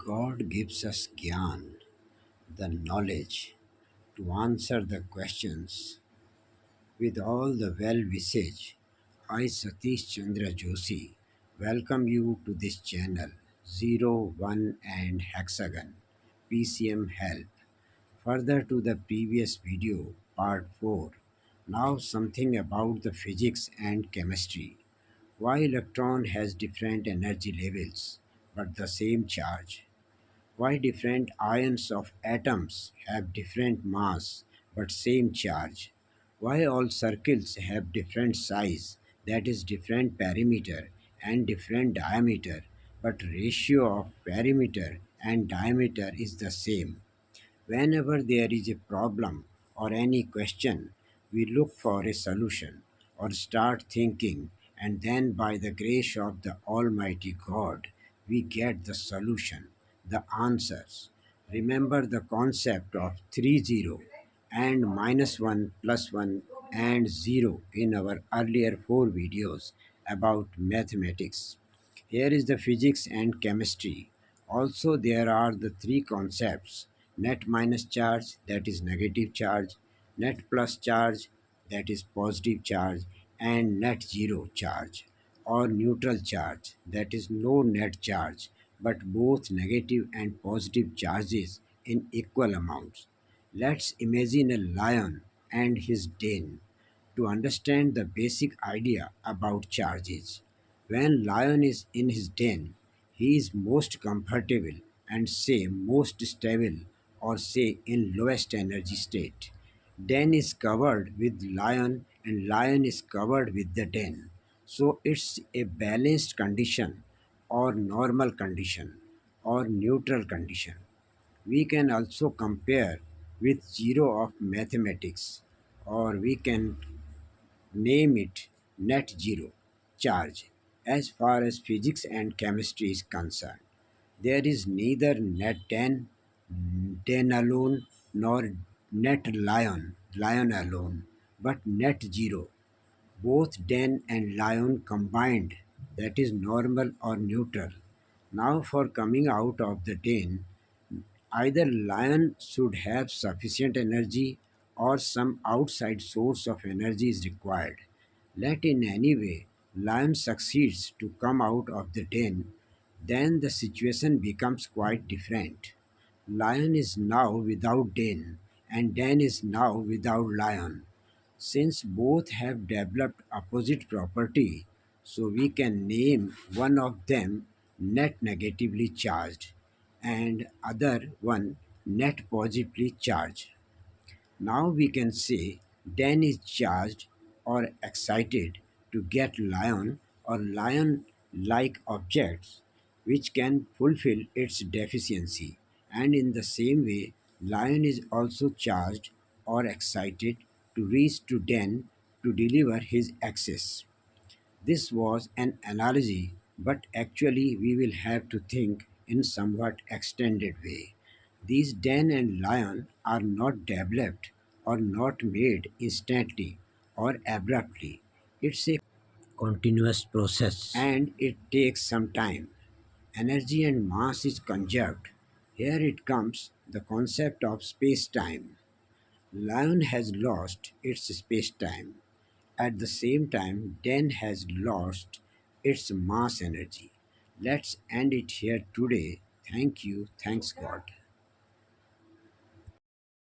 God gives us Gyan, the knowledge to answer the questions with all the well wishes. I, Satish Chandra Joshi, welcome you to this channel Zero, One, and Hexagon PCM Help. Further to the previous video, part 4. Now, something about the physics and chemistry. Why electron has different energy levels but the same charge? Why different ions of atoms have different mass but same charge? Why all circles have different size, that is different perimeter and different diameter, but ratio of perimeter and diameter is the same? Whenever there is a problem or any question, we look for a solution or start thinking, and then by the grace of the Almighty God, we get the solution, the answers. Remember the concept of 3 0 and -1 +1 and 0 in our earlier 4 videos about mathematics. Here is the physics and chemistry. Also, there are the three concepts: net minus charge, that is negative charge; net plus charge, that is positive charge; and net zero charge or neutral charge, that is no net charge but both negative and positive charges in equal amounts. Let's imagine a lion and his den to understand the basic idea about charges. When lion is in his den, he is most comfortable and say most stable or say in lowest energy state. Den is covered with lion and lion is covered with the den. So it's a balanced condition or normal condition or neutral condition. We can also compare with zero of mathematics, or we can name it net zero charge. As far as physics and chemistry is concerned, there is neither net 10, 10 alone, nor net lion, lion alone, but net zero, both den and lion combined, that is normal or neutral. Now, for coming out of the den, either lion should have sufficient energy or some outside source of energy is required. Let in any way lion succeeds to come out of the den, then the situation becomes quite different. Lion is now without den, and den is now without lion. Since both have developed opposite property, so we can name one of them net negatively charged and other one net positively charged. Now we can say Dan is charged or excited to get lion or lion like objects which can fulfill its deficiency, and in the same way lion is also charged or excited to reach to Dan to deliver his excess. This was an analogy, but actually we will have to think in somewhat extended way. These den and lion are not developed or not made instantly or abruptly. It's a continuous process and it takes some time. Energy and mass is conserved. Here it comes the concept of space time. Lion has lost its space time. At the same time, Den has lost its mass energy. Let's end it here today. Thank you. Thanks God.